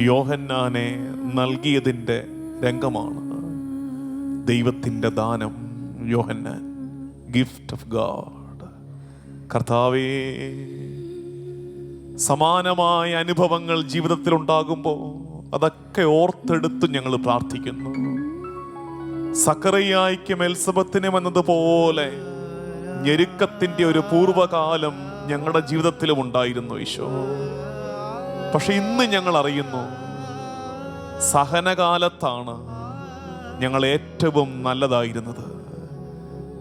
യോഹന്നാനെ നൽകിയതിൻ്റെ രംഗമാണ്. ദൈവത്തിൻ്റെ ദാനം യോഹന്നാൻ, ഗിഫ്റ്റ് ഓഫ് ഗാഡ്. കർത്താവേ, സമാനമായ അനുഭവങ്ങൾ ജീവിതത്തിൽ ഉണ്ടാകുമ്പോൾ അതൊക്കെ ഓർത്തെടുത്ത് ഞങ്ങൾ പ്രാർത്ഥിക്കുന്നു. സക്കറിയായ്ക്കും എലിസബത്തിനും എന്നതുപോലെ ഞെരുക്കത്തിൻ്റെ ഒരു പൂർവ്വകാലം ഞങ്ങളുടെ ജീവിതത്തിലും ഉണ്ടായിരുന്നു ഈശോ. പക്ഷെ ഇന്ന് ഞങ്ങൾ അറിയുന്നു, സഹനകാലത്താണ് ഞങ്ങൾ ഏറ്റവും നല്ലതായിരുന്നത്.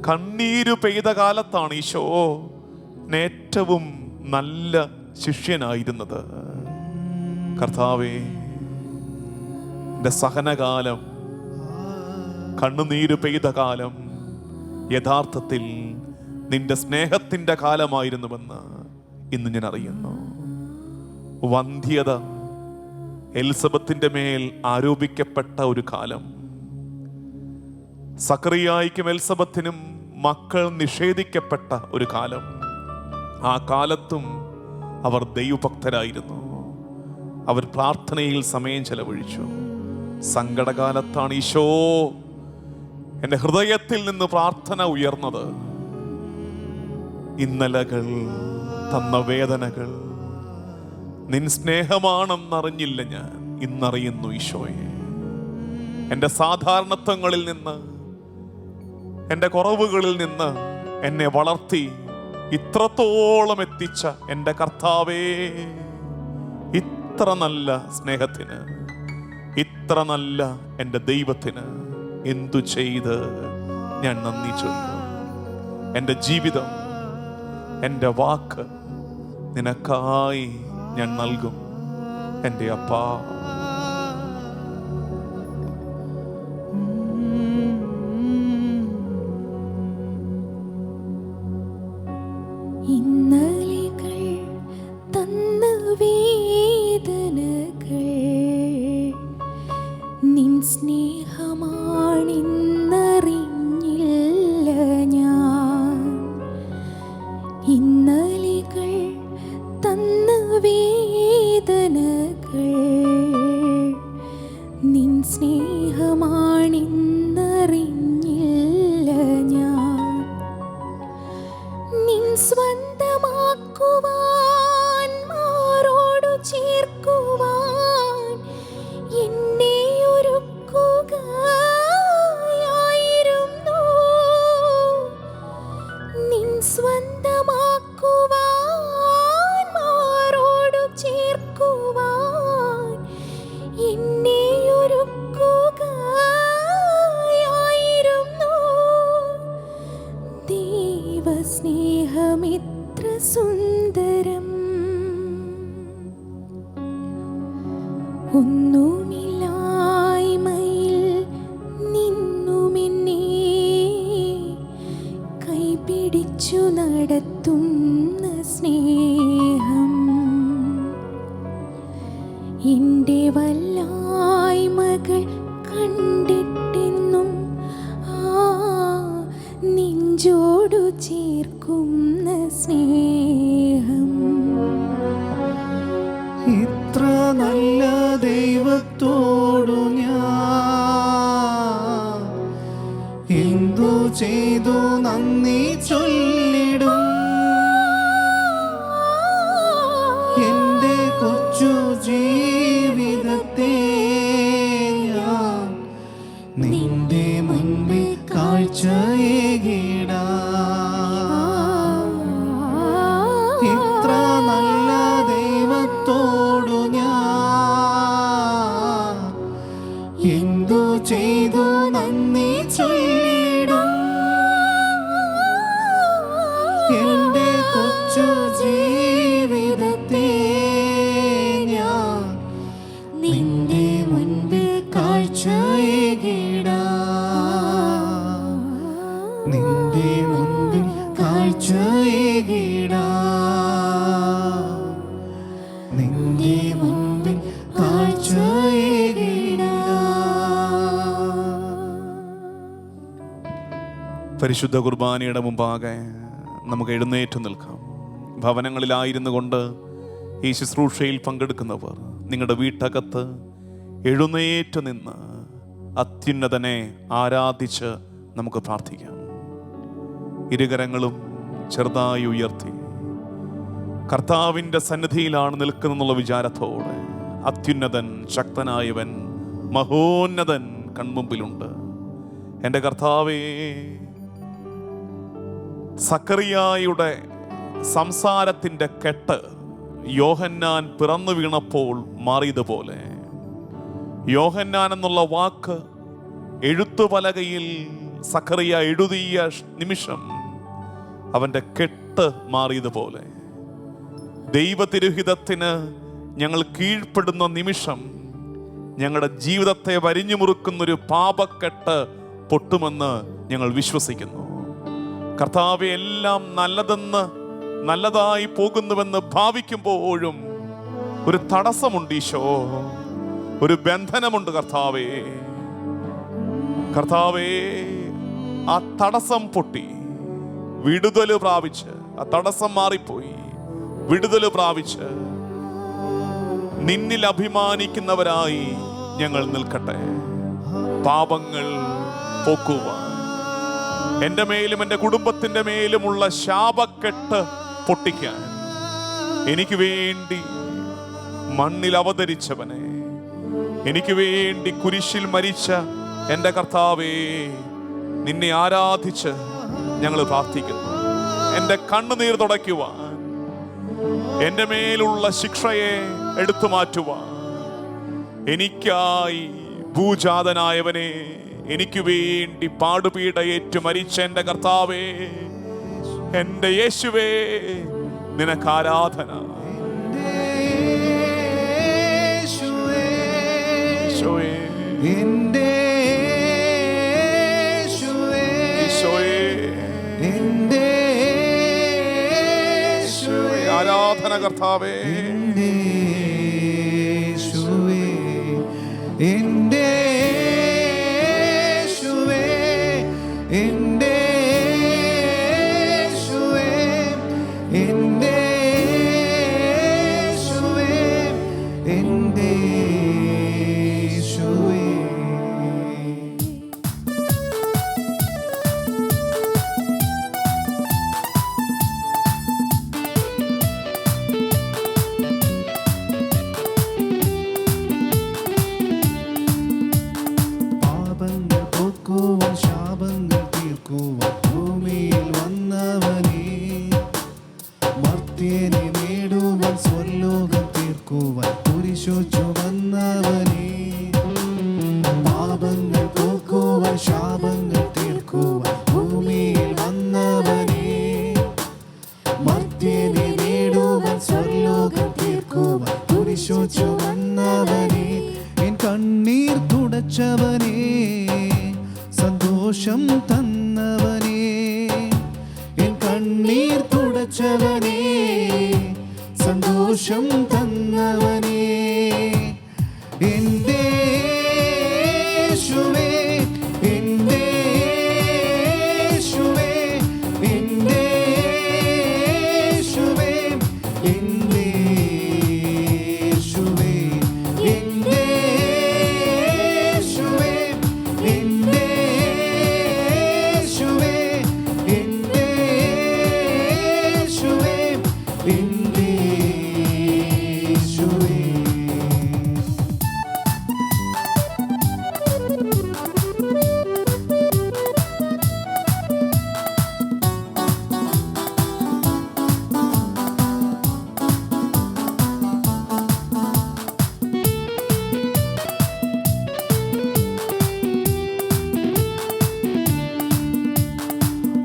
കണ്ണീര് പെയ്ത കാലത്താണ് ഈശോ ഏറ്റവും നല്ല ശിഷ്യനായിരുന്നത്. കർത്താവേ, എൻ്റെ സഹനകാലം, കണ്ണുനീര് പെയ്ത കാലം യഥാർത്ഥത്തിൽ നിന്റെ സ്നേഹത്തിൻ്റെ കാലമായിരുന്നുവെന്ന് ഇന്ന് ഞാൻ അറിയുന്നു. വന്ധ്യത എലിസബത്തിന്റെ മേൽ ആരോപിക്കപ്പെട്ട ഒരു കാലം, സക്കറിയായ്ക്കും എലിസബത്തിനും മക്കൾ നിഷേധിക്കപ്പെട്ട ഒരു കാലം. ആ കാലത്തും അവർ ദൈവഭക്തരായിരുന്നു. അവർ പ്രാർത്ഥനയിൽ സമയം ചെലവഴിച്ചു. സങ്കടകാലത്താണ് ഈശോ എൻ്റെ ഹൃദയത്തിൽ നിന്ന് പ്രാർത്ഥന ഉയർന്നത്. ഇന്നലകൾ തന്ന വേദനകൾ നിൻ സ്നേഹമാണെന്നറിഞ്ഞില്ല ഞാൻ, ഇന്നറിയുന്നു ഈശോയെ. എൻ്റെ സാധാരണത്വങ്ങളിൽ നിന്ന്, എൻ്റെ കുറവുകളിൽ നിന്ന് എന്നെ വളർത്തി ഇത്രത്തോളം എത്തിച്ച എൻ്റെ കർത്താവേ, ഇത്ര നല്ല സ്നേഹത്തിന്, ഇത്ര നല്ല എൻ്റെ ദൈവത്തിന് എന്തു ചെയ്ത് ഞാൻ നന്ദി ചൊല്ലും. എൻ്റെ ജീവിതം, എൻ്റെ വാക്ക് നിനക്കായി ഞാൻ നൽകും എൻ്റെ അപ്പാ. ഇന്നലെകൾ തന്ന വേദനകൾ നിൻ സ്നേഹമാണെന്നറിഞ്ഞില്ല ഞാൻ. ഇന്നലെകൾ തന്ന വേദനകൾ നിൻ സ്നേഹമാണെന്നറിഞ്ഞില്ല ഞാൻ. നിൻ സ്വന്തമാക്കുവാൻ, മാറോടു ചേർക്കുവാൻ എന്നെ ഒരുക്കുകയായിരുന്നു. നിൻ സ്വന്തമാക്കുവാൻ, മാറോടു ചേർക്കുവാൻ എന്നെ ഒരുക്കുകയായിരുന്നു. ദൈവസ്നേഹമിത്ര സുന്ദരം, ഒന്നുമില്ലായ്മയിൽ നിന്നുമെന്നെ കൈപിടിച്ചു നടത്തുന്ന സ്നേഹം. എൻ്റെ വല്ലായ്മകൾ കണ്ടിട്ടെന്നും നെഞ്ചോടു ചേർക്കുന്ന സ്നേഹം. ഇത്ര നല്ല ദൈവത്തോടു ഞാൻ എന്തു ചെയ്തു നന്ദി ചൊല്ലിടും. എൻ്റെ കൊച്ചു ജീവിതത്തെ ഞാൻ നിന്റെ മുൻപിൽ കാഴ്ചയേകിടാം. ഇത്ര നല്ല ദൈവത്തോടു ഞാൻ എന്തു ചെയ്തു നന്ദി ചൊല്ലിടും. എൻ്റെ കൊച്ചു ജീവിതത്തെ ഞാൻ നിന്റെ മുൻപിൽ കാഴ്ചയേകിടാം. നിന്റെ മുൻപിൽ കാഴ്ചയേകിടാം. നിന്റെ മുൻപിൽ കാഴ്ചയേകിടാം. പരിശുദ്ധ കുർബാനയുടെ മുമ്പാകെ നമുക്ക് എഴുന്നേറ്റ് നിൽക്കാം. ഭവനങ്ങളിലായിരുന്നു കൊണ്ട് ഈ ശുശ്രൂഷയിൽ പങ്കെടുക്കുന്നവർ നിങ്ങളുടെ വീട്ടകത്ത് എഴുന്നേറ്റ് നിന്ന് അത്യുന്നതനെ ആരാധിച്ച് നമുക്ക് പ്രാർത്ഥിക്കാം. ഇരുകരങ്ങളും ചെറുതായി ഉയർത്തി കർത്താവിൻ്റെ സന്നിധിയിലാണ് നിൽക്കുന്നെന്നുള്ള വിചാരത്തോടെ അത്യുന്നതൻ, ശക്തനായവൻ, മഹോന്നതൻ കൺമുമ്പിലുണ്ട്. എൻ്റെ കർത്താവേ, സക്കറിയായുടെ സംസാരത്തിൻ്റെ കെട്ട് യോഹന്നാൻ പിറന്നു വീണപ്പോൾ മാറിയതുപോലെ, യോഹന്നാൻ എന്നുള്ള വാക്ക് എഴുത്തുപലകയിൽ സക്കറിയ എഴുതിയ നിമിഷം അവൻ്റെ കെട്ട് മാറിയതുപോലെ, ദൈവതിരുഹിതത്തിന് ഞങ്ങൾ കീഴ്പ്പെടുന്ന നിമിഷം ഞങ്ങളുടെ ജീവിതത്തെ വരിഞ്ഞു മുറുക്കുന്നൊരു പാപക്കെട്ട് പൊട്ടുമെന്ന് ഞങ്ങൾ വിശ്വസിക്കുന്നു. കർത്താവെ, എല്ലാം നല്ലതായി പോകുന്നുവെന്ന് ഭാവിക്കുമ്പോഴും ഒരു തടസ്സമുണ്ട് ഈശോ, ഒരു ബന്ധനമുണ്ട് കർത്താവേ. കർത്താവേ, ആ തടസ്സം പൊട്ടി വിടുതൽ പ്രാപിച്ച്, ആ തടസ്സം മാറിപ്പോയി വിടുതൽ പ്രാപിച്ച് നിന്നിൽ അഭിമാനിക്കുന്നവരായി ഞങ്ങൾ നിൽക്കട്ടെ. പാപങ്ങൾ പോക്കുവാൻ, എൻ്റെ മേലും എൻ്റെ കുടുംബത്തിൻ്റെ മേലുമുള്ള ശാപക്കെട്ട് പൊട്ടിക്കാൻ, എനിക്ക് വേണ്ടി മണ്ണിൽ അവതരിച്ചവനെ, എനിക്ക് വേണ്ടി കുരിശിൽ മരിച്ച എൻ്റെ കർത്താവേ, നിന്നെ ആരാധിച്ച് ഞങ്ങൾ പ്രാർത്ഥിക്കുന്നു. എൻ്റെ കണ്ണുനീർ തുടയ്ക്കുവാൻ, എൻ്റെ മേലുള്ള ശിക്ഷയെ എടുത്തു മാറ്റുവാൻ, എനിക്കായി ഭൂജാതനായവനെ, എനിക്ക് വേണ്ടി പാടുപീഡ ഏറ്റു മരിച്ച എൻ്റെ കർത്താവേ, എൻ്റെ യേശുവേ, നിനക്ക് ആരാധന. എൻ്റെ ആരാധന കർത്താവേ, എൻ്റെ എൻ്റെ എൻ്റെ എൻ്റെ എൻ്റെ പാപങ്ങൾ പോക്കുവാൻ ശാപങ്ങൾ തീർക്കുവാൻ ഭൂമിയിൽ വന്നവനേ, മർത്യനെ നേടുവാൻ സ്വർലോകം തീർക്കുവാൻ കുരിശു ചുമന്നവനേ, പാപങ്ങൾ പോക്കുവാൻ ശാപങ്ങൾ തീർക്കുവാൻ ഭൂമിയിൽ വന്നവനേ, മർത്യനെ നേടുവാൻ സ്വർലോകം തീർക്കുവാൻ കുരിശു ചുമന്നവനേ, എൻ കണ്ണീർ തുടച്ചവനേ, സന്തോഷം തന്നവനേ, എൻ കണ്ണീർ തുടച്ചവനേ, സന്തോഷം തന്നവനേ, എൻ്റെ യേശുവേ, എൻ്റെ യേശുവേ, എൻ്റെ യേശുവേ, എൻ്റെ യേശുവേ, എൻ്റെ യേശുവേ, എൻ്റെ യേശുവേ, എൻ്റെ യേശുവേ, എൻ്റെ യേശുവേ.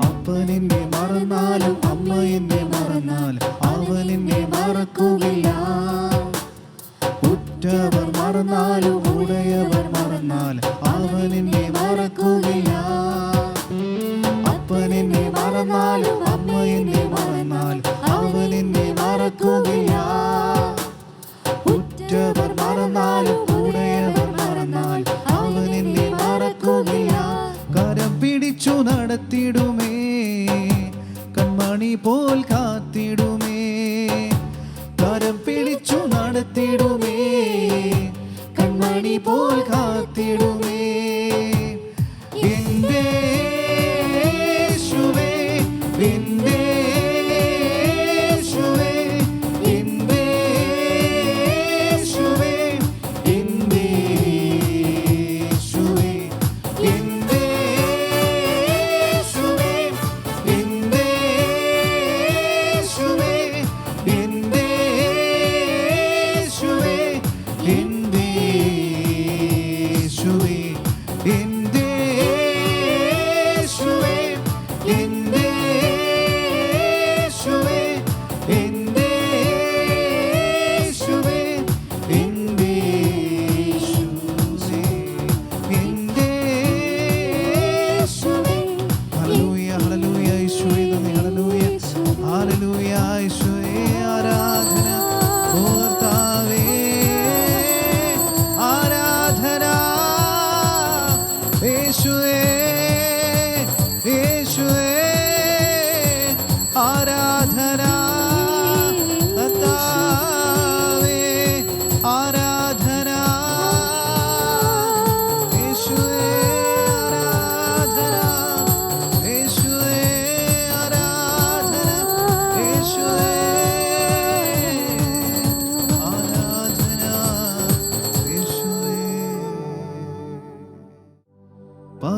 അപ്പൻ എന്നെ മറന്നാലും അമ്മ എന്നെ മറന്നാലും അവൻ എന്നെ മറക്കുകയില്ല. ഉറ്റവർ മറന്നാലും ഉടയവർ മറന്നാലും അവൻ എന്നെ മറക്കുകയില്ല. അപ്പൻ എന്നെ മറന്നാലും അമ്മ എന്നെ മറന്നാലും അവൻ എന്നെ മറക്കുകയില്ല. ഉറ്റവർ മറന്നാലും ഉടയവർ മറന്നാലും അവൻ എന്നെ മറക്കുകയില്ല. കരം പിടിച്ചു നടത്തിടുമേ, കൺമണി പോൽ കാത്തിടുമേ, കരം പിടിച്ചു നടത്തിടുമേ, കൺമണി പോൽ കാത്തിടുമേ, എൻ്റെ യേശുവേ, എൻ്റെ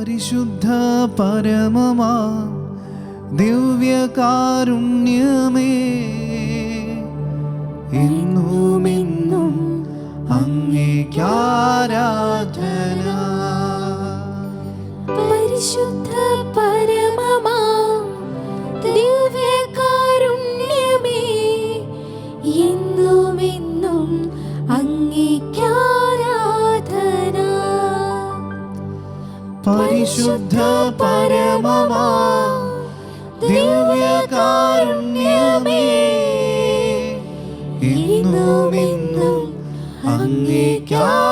പരിശുദ്ധ പരമമാ ദിവ്യകാരുണ്യമേ, എന്നുമെന്നും അങ്ങേക്കാരാധന. പരിശുദ്ധ പരമമാ ദിവ്യകാരുണ്യമേ, എന്നുമെന്നും അങ്ങേക്കാരാധന. പരിശുദ്ധ പരമമാ ദിവ്യകാരുണ്യമേ, എന്നുമെന്നും അങ്ങേക്കാരാധന.